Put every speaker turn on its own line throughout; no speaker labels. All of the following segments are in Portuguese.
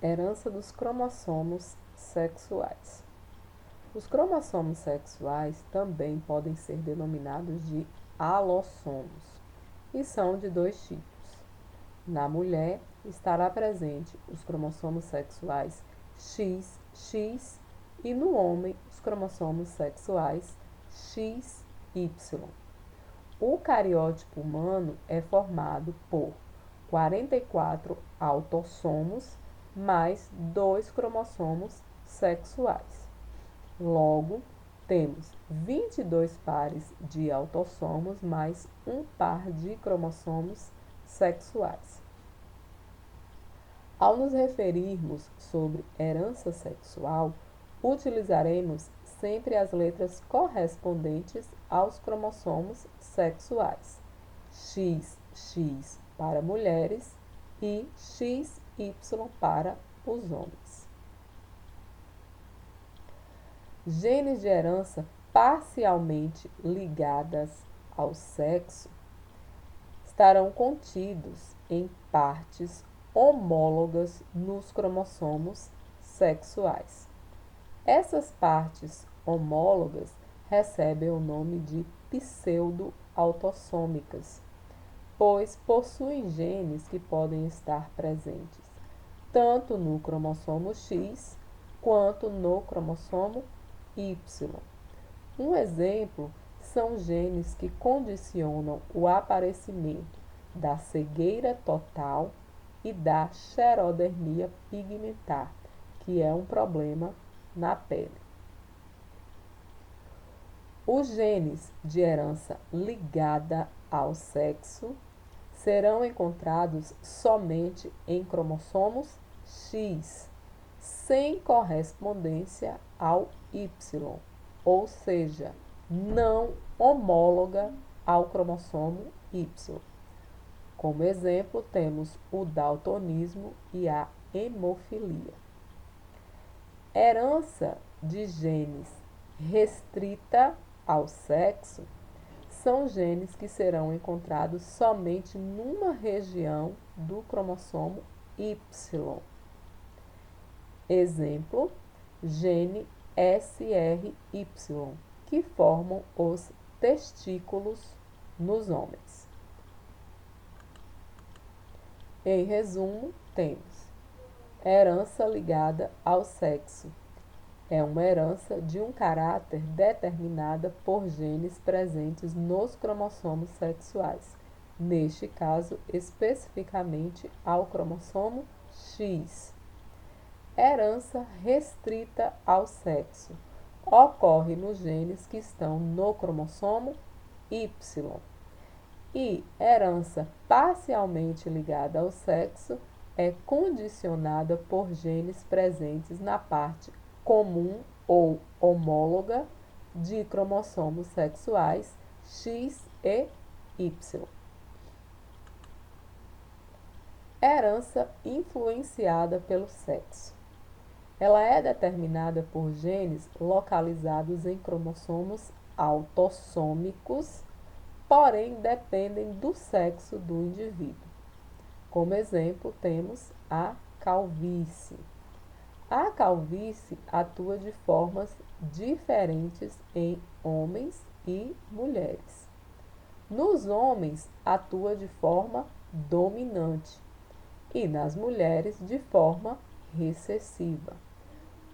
Herança dos cromossomos sexuais. Os cromossomos sexuais também podem ser denominados de alossomos e são de dois tipos. Na mulher, estará presente os cromossomos sexuais XX e no homem, os cromossomos sexuais XY. O cariótipo humano é formado por 44 autossomos mais 2 cromossomos sexuais. Logo, temos 22 pares de autossomos mais um par de cromossomos sexuais. Ao nos referirmos sobre herança sexual, utilizaremos sempre as letras correspondentes aos cromossomos sexuais. XX para mulheres e XY para os homens. Genes de herança parcialmente ligadas ao sexo estarão contidos em partes homólogas nos cromossomos sexuais. Essas partes homólogas recebem o nome de pseudo-autossômicas, pois possuem genes que podem estar presentes tanto no cromossomo X quanto no cromossomo Y. Um exemplo são genes que condicionam o aparecimento da cegueira total e da xerodermia pigmentar, que é um problema na pele. Os genes de herança ligada ao sexo serão encontrados somente em cromossomos X, sem correspondência ao Y, ou seja, não homóloga ao cromossomo Y. Como exemplo, temos o daltonismo e a hemofilia. Herança de genes restrita ao sexo são genes que serão encontrados somente numa região do cromossomo Y. Exemplo, gene SRY, que formam os testículos nos homens. Em resumo, temos herança ligada ao sexo. É uma herança de um caráter determinada por genes presentes nos cromossomos sexuais, neste caso especificamente ao cromossomo X. Herança restrita ao sexo. Ocorre nos genes que estão no cromossomo Y. E herança parcialmente ligada ao sexo é condicionada por genes presentes na parte comum ou homóloga de cromossomos sexuais X e Y. Herança influenciada pelo sexo. Ela é determinada por genes localizados em cromossomos autossômicos, porém dependem do sexo do indivíduo. Como exemplo, temos a calvície. A calvície atua de formas diferentes em homens e mulheres. Nos homens, atua de forma dominante e nas mulheres de forma recessiva.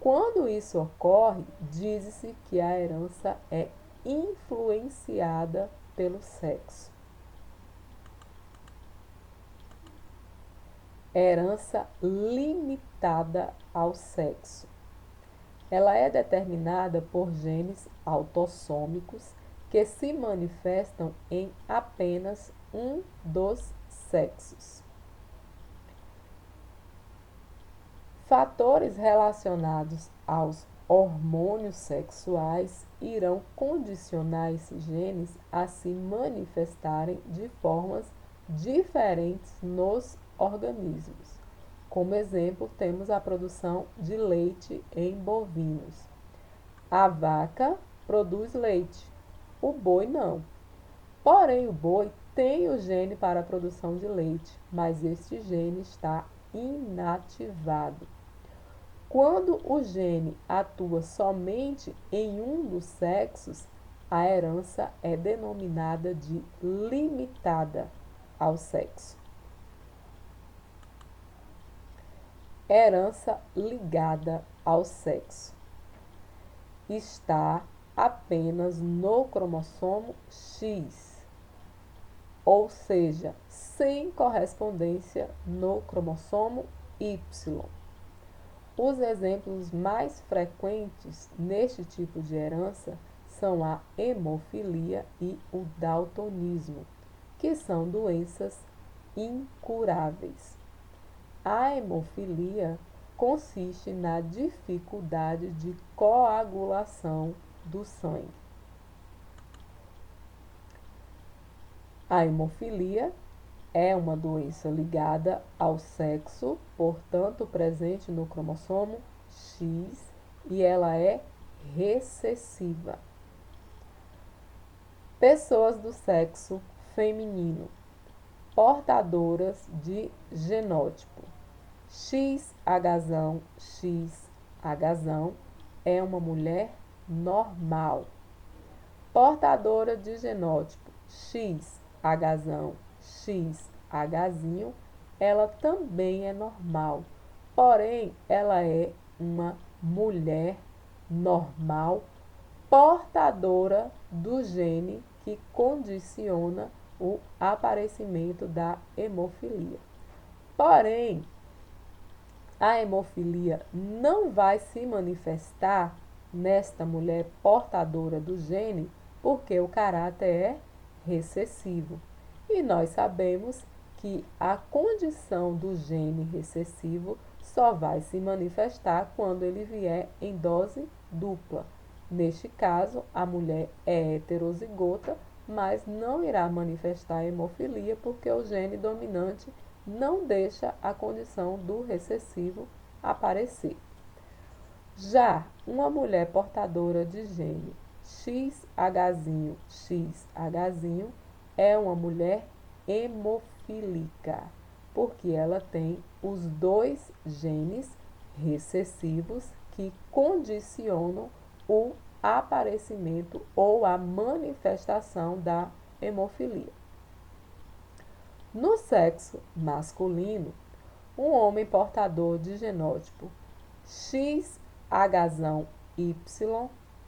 Quando isso ocorre, diz-se que a herança é influenciada pelo sexo. Herança limitada ao sexo. Ela é determinada por genes autossômicos que se manifestam em apenas um dos sexos. Fatores relacionados aos hormônios sexuais irão condicionar esses genes a se manifestarem de formas diferentes nos organismos. Como exemplo, temos a produção de leite em bovinos. A vaca produz leite, o boi não. Porém, o boi tem o gene para a produção de leite, mas este gene está inativado. Quando o gene atua somente em um dos sexos, a herança é denominada de limitada ao sexo. Herança ligada ao sexo está apenas no cromossomo X, ou seja, sem correspondência no cromossomo Y. Os exemplos mais frequentes neste tipo de herança são a hemofilia e o daltonismo, que são doenças incuráveis. A hemofilia consiste na dificuldade de coagulação do sangue. A hemofilia é uma doença ligada ao sexo, portanto presente no cromossomo X, e ela é recessiva. Pessoas do sexo feminino portadoras de genótipo XH, é uma mulher normal. Portadora de genótipo XH, ela também é normal, porém ela é uma mulher normal portadora do gene que condiciona o aparecimento da hemofilia. Porém, a hemofilia não vai se manifestar nesta mulher portadora do gene porque o caráter é recessivo. E nós sabemos que a condição do gene recessivo só vai se manifestar quando ele vier em dose dupla. Neste caso, a mulher é heterozigota, mas não irá manifestar a hemofilia porque o gene dominante não deixa a condição do recessivo aparecer. Já uma mulher portadora de gene XH, é uma mulher hemofílica, porque ela tem os dois genes recessivos que condicionam o aparecimento ou a manifestação da hemofilia. No sexo masculino, um homem portador de genótipo XH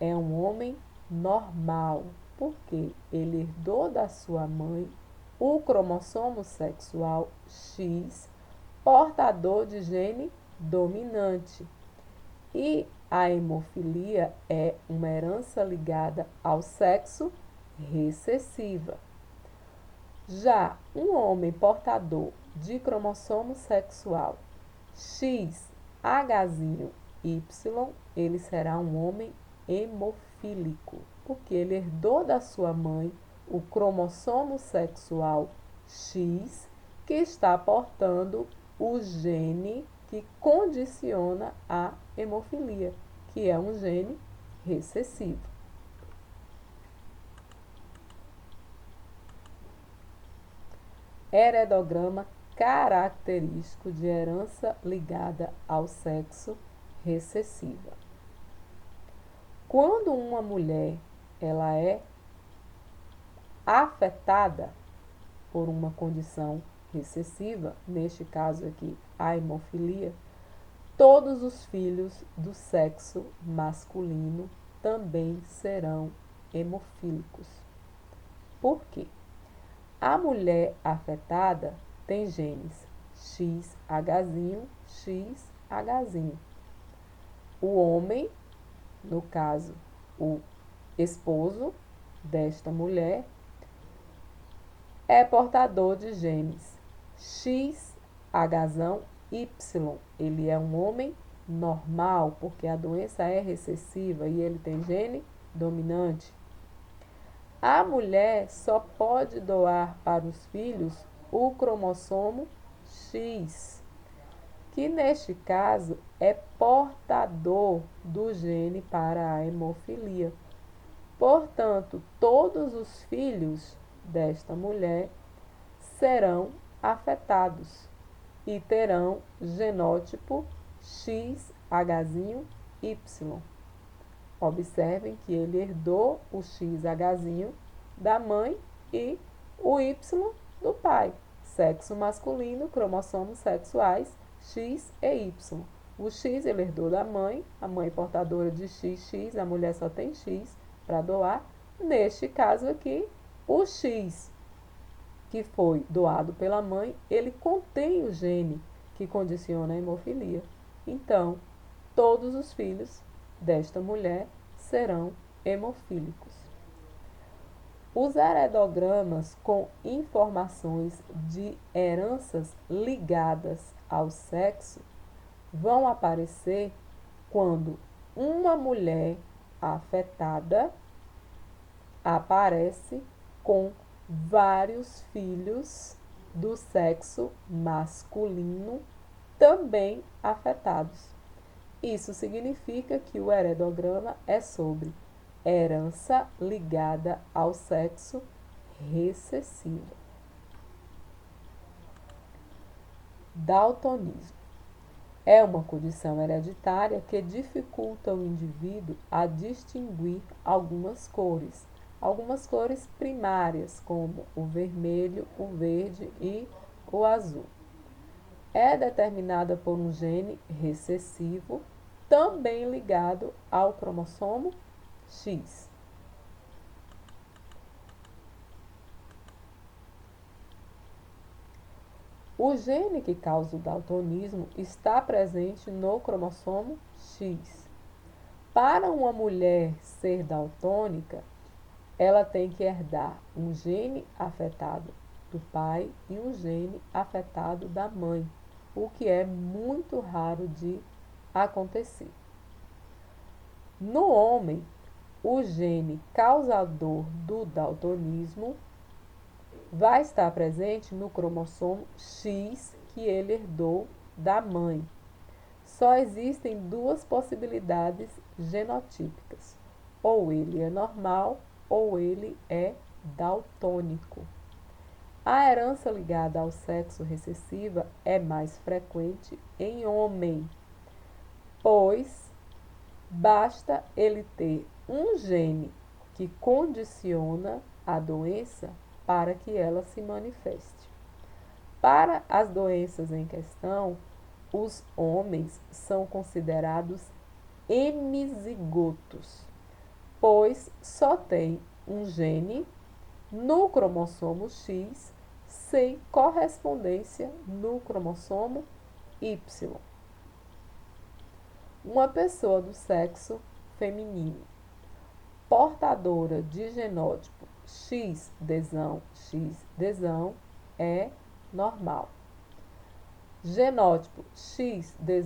é um homem normal, porque ele herdou da sua mãe o cromossomo sexual X, portador de gene dominante. E a hemofilia é uma herança ligada ao sexo recessiva. Já um homem portador de cromossomo sexual XH, ele será um homem hemofílico, porque ele herdou da sua mãe o cromossomo sexual X, que está portando o gene que condiciona a hemofilia, que é um gene recessivo. Heredograma característico de herança ligada ao sexo recessiva. Quando uma mulher ela é afetada por uma condição recessiva, neste caso aqui a hemofilia, todos os filhos do sexo masculino também serão hemofílicos. Por quê? A mulher afetada tem genes XH, O homem, no caso, o esposo desta mulher, é portador de genes XH, Ele é um homem normal, porque a doença é recessiva e ele tem gene dominante. A mulher só pode doar para os filhos o cromossomo X, que neste caso é portador do gene para a hemofilia. Portanto, todos os filhos desta mulher serão afetados. e terão genótipo XHY. Observem que ele herdou o XH da mãe e o Y do pai. Sexo masculino, cromossomos sexuais X e Y. O X ele herdou da mãe, a mãe portadora de XX, a mulher só tem X para doar. Neste caso aqui, o X que foi doado pela mãe, ele contém o gene que condiciona a hemofilia. Então, todos os filhos desta mulher serão hemofílicos. Os heredogramas com informações de heranças ligadas ao sexo vão aparecer quando uma mulher afetada aparece com vários filhos do sexo masculino também afetados. Isso significa que o heredograma é sobre herança ligada ao sexo recessivo. Daltonismo é uma condição hereditária que dificulta o indivíduo a distinguir algumas cores primárias, como o vermelho, o verde e o azul. É determinada por um gene recessivo, também ligado ao cromossomo X. O gene que causa o daltonismo está presente no cromossomo X. Para uma mulher ser daltônica, ela tem que herdar um gene afetado do pai e um gene afetado da mãe, o que é muito raro de acontecer. No homem, o gene causador do daltonismo vai estar presente no cromossomo X que ele herdou da mãe. Só existem duas possibilidades genotípicas: ou ele é normal ou ele é daltônico. A herança ligada ao sexo recessiva é mais frequente em homem, pois basta ele ter um gene que condiciona a doença para que ela se manifeste. Para as doenças em questão, os homens são considerados hemizigotos, pois só tem um gene no cromossomo X sem correspondência no cromossomo Y. Uma pessoa do sexo feminino portadora de genótipo XD, é normal. Genótipo XD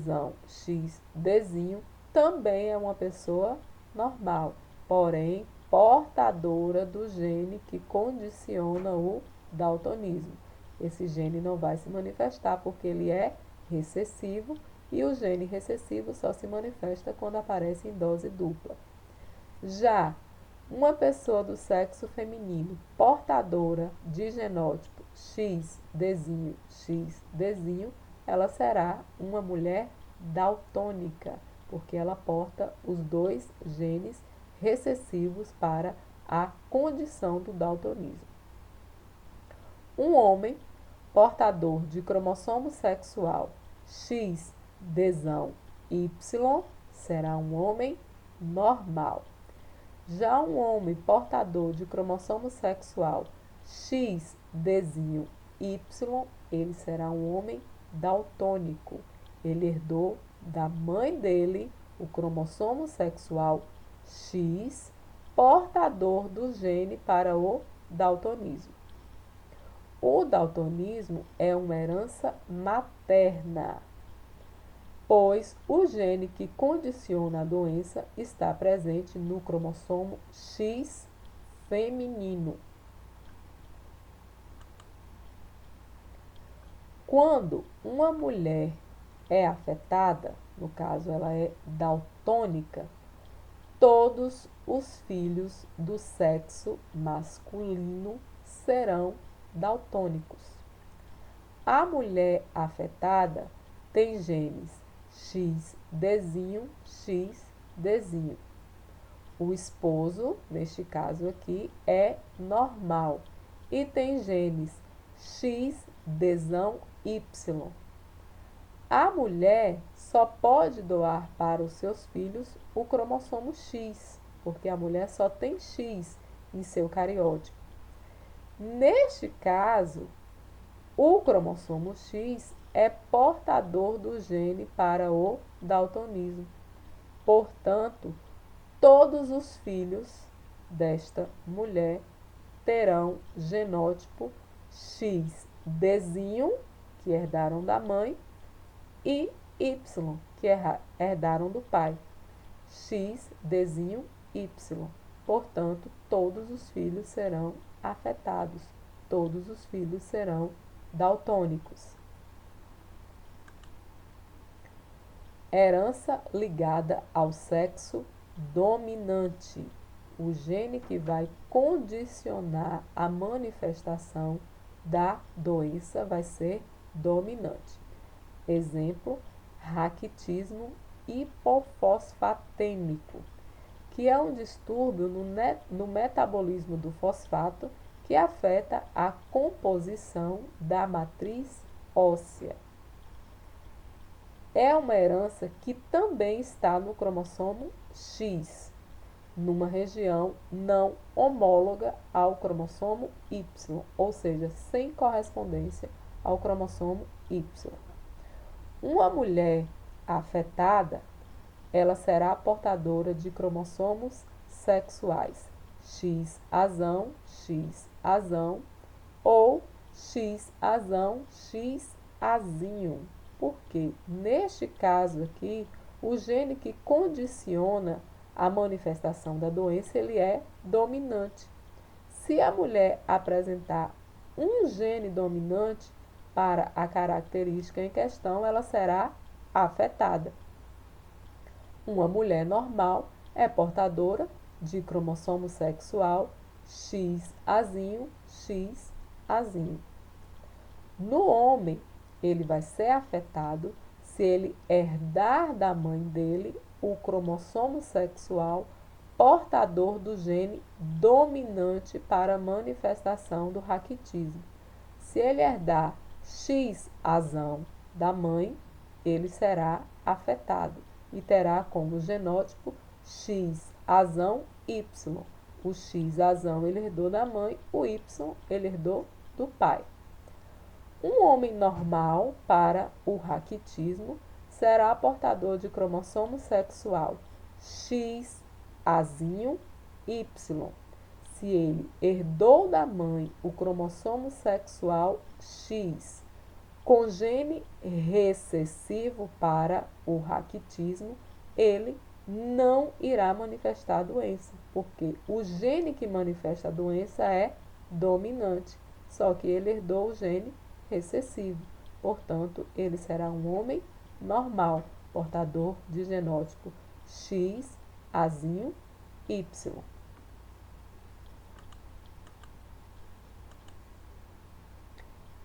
também é uma pessoa normal, porém portadora do gene que condiciona o daltonismo. Esse gene não vai se manifestar porque ele é recessivo e o gene recessivo só se manifesta quando aparece em dose dupla. Já uma pessoa do sexo feminino portadora de genótipo XD, ela será uma mulher daltônica, porque ela porta os dois genes recessivos para a condição do daltonismo. Um homem portador de cromossomo sexual XD Y será um homem normal. Já um homem portador de cromossomo sexual XD Y, ele será um homem daltônico. Ele herdou da mãe dele o cromossomo sexual X, portador do gene para o daltonismo. O daltonismo é uma herança materna, pois o gene que condiciona a doença está presente no cromossomo X feminino. Quando uma mulher é afetada, no caso ela é daltônica, todos os filhos do sexo masculino serão daltônicos. A mulher afetada tem genes XDzinho, XDzinho. O esposo, neste caso aqui, é normal e tem genes XDzão, Y. A mulher só pode doar para os seus filhos o cromossomo X, porque a mulher só tem X em seu cariótipo. Neste caso, o cromossomo X é portador do gene para o daltonismo. Portanto, todos os filhos desta mulher terão genótipo XDzinho, que herdaram da mãe, e Y, que herdaram do pai. XDzinho, Y. Portanto, todos os filhos serão afetados. Todos os filhos serão daltônicos. Herança ligada ao sexo dominante. O gene que vai condicionar a manifestação da doença vai ser dominante. Exemplo, raquitismo hipofosfatêmico, que é um distúrbio no metabolismo do fosfato que afeta a composição da matriz óssea. É uma herança que também está no cromossomo X, numa região não homóloga ao cromossomo Y, ou seja, sem correspondência ao cromossomo Y. Uma mulher afetada, ela será portadora de cromossomos sexuais XAzão, XAzão ou XAzão, XAzinho. Porque neste caso aqui, o gene que condiciona a manifestação da doença, ele é dominante. Se a mulher apresentar um gene dominante para a característica em questão, ela será afetada. Uma mulher normal é portadora de cromossomo sexual XAzinho, XAzinho. No homem, ele vai ser afetado se ele herdar da mãe dele o cromossomo sexual portador do gene dominante para a manifestação do raquitismo. Se ele herdar XAzão da mãe, ele será afetado e terá como genótipo XAzão, Y. O XAzão ele herdou da mãe, o Y ele herdou do pai. Um homem normal para o raquitismo será portador de cromossomo sexual XAzinho, Y. Se ele herdou da mãe o cromossomo sexual X, com gene recessivo para o raquitismo, ele não irá manifestar a doença, porque o gene que manifesta a doença é dominante, só que ele herdou o gene recessivo. Portanto, ele será um homem normal, portador de genótipo XAzinho, Y.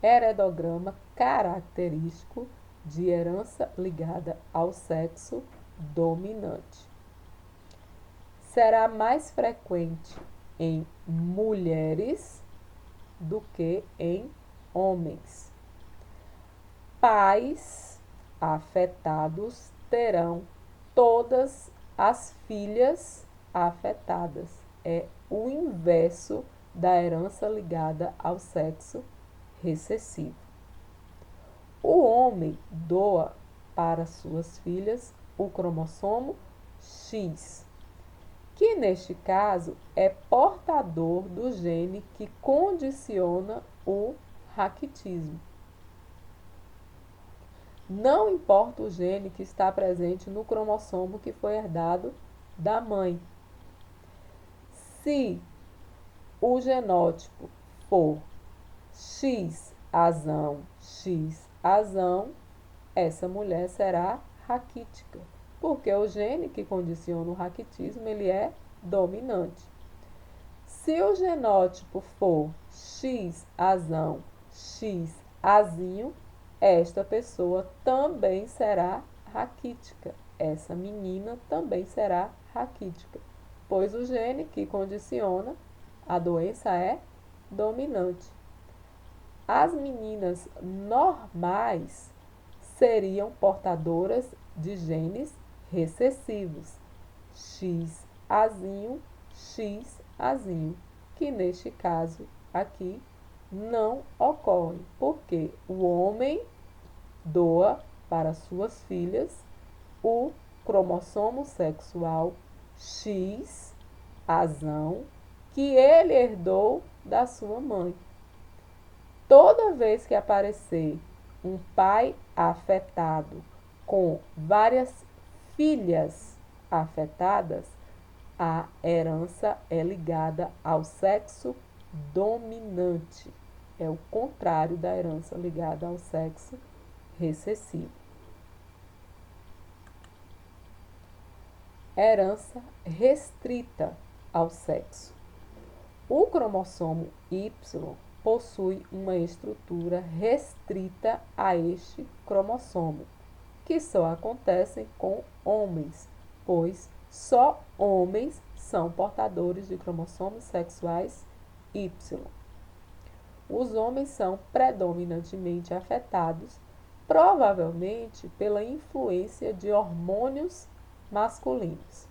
Heredograma característico de herança ligada ao sexo dominante. Será mais frequente em mulheres do que em homens. Pais afetados terão todas as filhas afetadas. É o inverso da herança ligada ao sexo recessivo. O homem doa para suas filhas o cromossomo X, que neste caso é portador do gene que condiciona o raquitismo. Não importa o gene que está presente no cromossomo que foi herdado da mãe. Se o genótipo for XAzão, XAzão, essa mulher será raquítica, porque o gene que condiciona o raquitismo, ele é dominante. Se o genótipo for XAzão, azinho, esta pessoa também será raquítica. Essa menina também será raquítica, pois o gene que condiciona a doença é dominante. As meninas normais seriam portadoras de genes recessivos, X azinho, X azinho, que neste caso aqui não ocorre, porque o homem doa para suas filhas o cromossomo sexual X azão que ele herdou da sua mãe. Toda vez que aparecer um pai afetado com várias filhas afetadas, a herança é ligada ao sexo dominante. É o contrário da herança ligada ao sexo recessivo. Herança restrita ao sexo. O cromossomo Y possui uma estrutura restrita a este cromossomo, que só acontecem com homens, pois só homens são portadores de cromossomos sexuais Y. Os homens são predominantemente afetados, provavelmente pela influência de hormônios masculinos.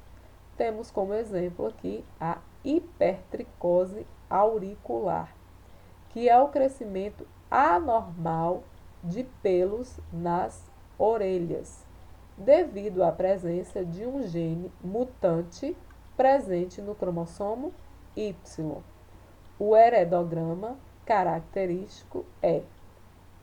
Temos como exemplo aqui a hipertricose auricular, que é o crescimento anormal de pelos nas orelhas, devido à presença de um gene mutante presente no cromossomo Y. O heredograma característico é: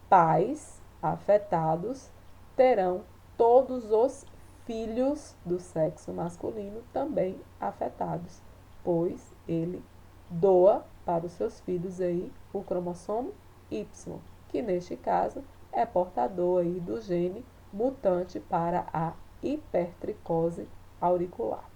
pais afetados terão todos os filhos do sexo masculino também afetados, pois ele doa para os seus filhos aí o cromossomo Y, que neste caso é portador aí do gene mutante para a hipertricose auricular.